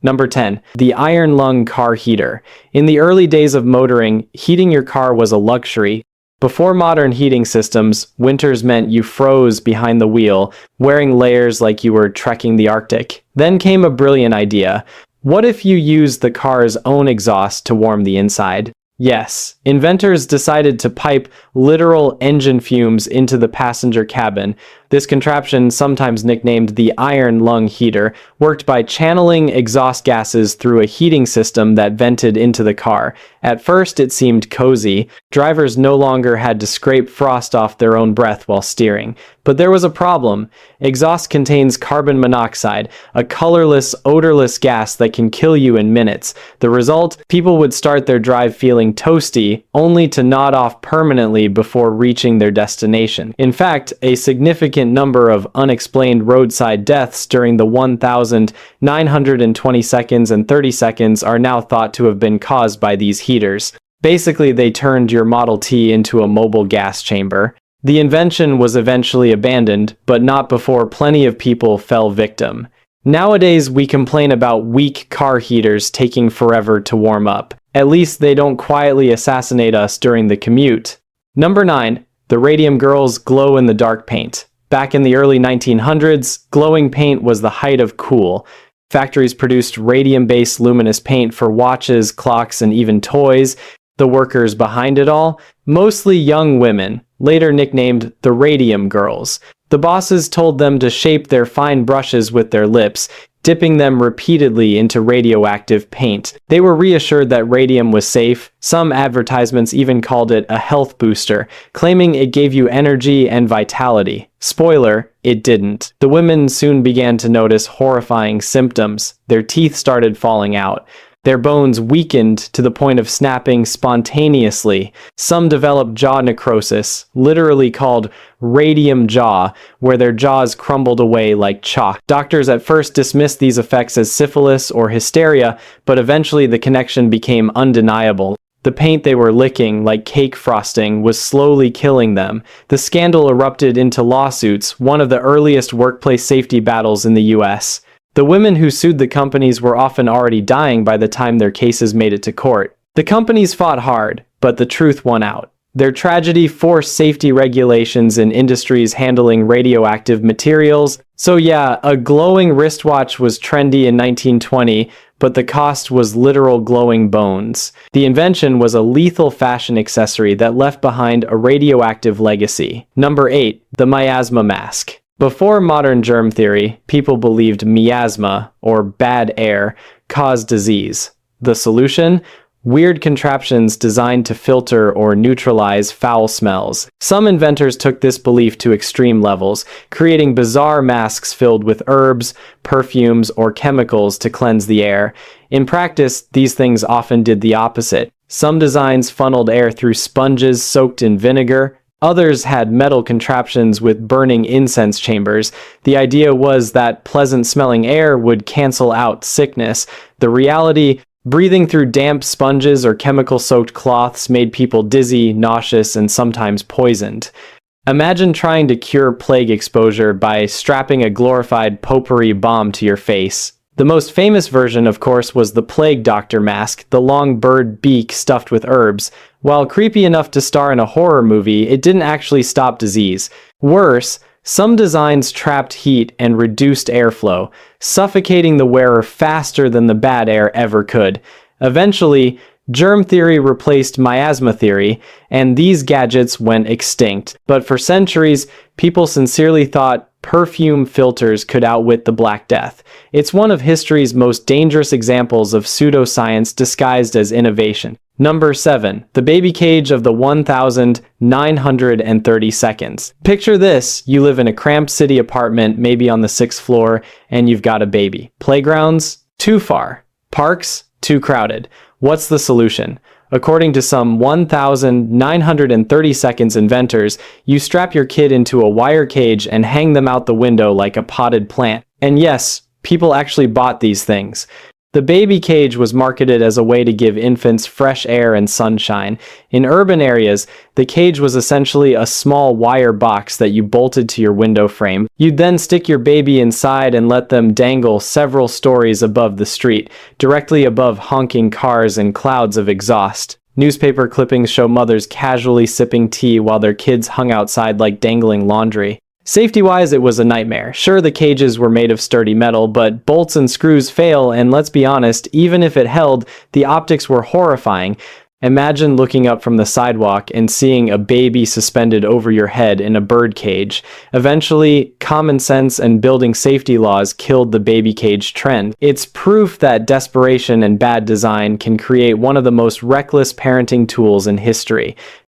Number 10. The iron lung car heater. In the early days of motoring, heating your car was a luxury. Before modern heating systems, winters meant you froze behind the wheel, wearing layers like you were trekking the Arctic. Then came a brilliant idea. What if you used the car's own exhaust to warm the inside? Yes, inventors decided to pipe literal engine fumes into the passenger cabin. This contraption, sometimes nicknamed the iron lung heater, worked by channeling exhaust gases through a heating system that vented into the car. At first, it seemed cozy. Drivers no longer had to scrape frost off their own breath while steering. But there was a problem. Exhaust contains carbon monoxide, a colorless, odorless gas that can kill you in minutes. The result? People would start their drive feeling toasty, only to nod off permanently before reaching their destination. In fact, a significant number of unexplained roadside deaths during the 1,920 seconds and 30 seconds are now thought to have been caused by these heaters. Basically, they turned your Model T into a mobile gas chamber. The invention was eventually abandoned, but not before plenty of people fell victim. Nowadays, we complain about weak car heaters taking forever to warm up. At least they don't quietly assassinate us during the commute. Number 9. The Radium Girls glow-in-the-dark paint. Back in the early 1900s, glowing paint was the height of cool. Factories produced radium-based luminous paint for watches, clocks, and even toys. The workers behind it all? Mostly young women, later nicknamed the Radium Girls. The bosses told them to shape their fine brushes with their lips, dipping them repeatedly into radioactive paint. They were reassured that radium was safe. Some advertisements even called it a health booster, claiming it gave you energy and vitality. Spoiler, it didn't. The women soon began to notice horrifying symptoms. Their teeth started falling out. Their bones weakened to the point of snapping spontaneously. Some developed jaw necrosis, literally called radium jaw, where their jaws crumbled away like chalk. Doctors at first dismissed these effects as syphilis or hysteria, but eventually the connection became undeniable. The paint they were licking, like cake frosting, was slowly killing them. The scandal erupted into lawsuits, one of the earliest workplace safety battles in the US. The women who sued the companies were often already dying by the time their cases made it to court. The companies fought hard, but the truth won out. Their tragedy forced safety regulations in industries handling radioactive materials. So yeah, a glowing wristwatch was trendy in 1920, but the cost was literal glowing bones. The invention was a lethal fashion accessory that left behind a radioactive legacy. Number 8. The Miasma Mask. Before modern germ theory, people believed miasma, or bad air, caused disease. The solution? Weird contraptions designed to filter or neutralize foul smells. Some inventors took this belief to extreme levels, creating bizarre masks filled with herbs, perfumes, or chemicals to cleanse the air. In practice, these things often did the opposite. Some designs funneled air through sponges soaked in vinegar. Others had metal contraptions with burning incense chambers. The idea was that pleasant-smelling air would cancel out sickness. The reality? Breathing through damp sponges or chemical-soaked cloths made people dizzy, nauseous, and sometimes poisoned. Imagine trying to cure plague exposure by strapping a glorified potpourri bomb to your face. The most famous version, of course, was the Plague Doctor mask, the long bird beak stuffed with herbs. While creepy enough to star in a horror movie, it didn't actually stop disease. Worse, some designs trapped heat and reduced airflow, suffocating the wearer faster than the bad air ever could. Eventually, germ theory replaced miasma theory, and these gadgets went extinct. But for centuries, people sincerely thought perfume filters could outwit the Black Death. It's one of history's most dangerous examples of pseudoscience disguised as innovation. Number 7. The baby cage of the 1,930 seconds. Picture this: you live in a cramped city apartment, maybe on the 6th floor, and you've got a baby. Playgrounds? Too far. Parks? Too crowded. What's the solution? According to some 1,930 seconds inventors, you strap your kid into a wire cage and hang them out the window like a potted plant. And yes, people actually bought these things. The baby cage was marketed as a way to give infants fresh air and sunshine. In urban areas, the cage was essentially a small wire box that you bolted to your window frame. You'd then stick your baby inside and let them dangle several stories above the street, directly above honking cars and clouds of exhaust. Newspaper clippings show mothers casually sipping tea while their kids hung outside like dangling laundry. Safety-wise, it was a nightmare. Sure, the cages were made of sturdy metal, but bolts and screws fail, and let's be honest, even if it held, the optics were horrifying. Imagine looking up from the sidewalk and seeing a baby suspended over your head in a bird cage. Eventually, common sense and building safety laws killed the baby cage trend. It's proof that desperation and bad design can create one of the most reckless parenting tools in history.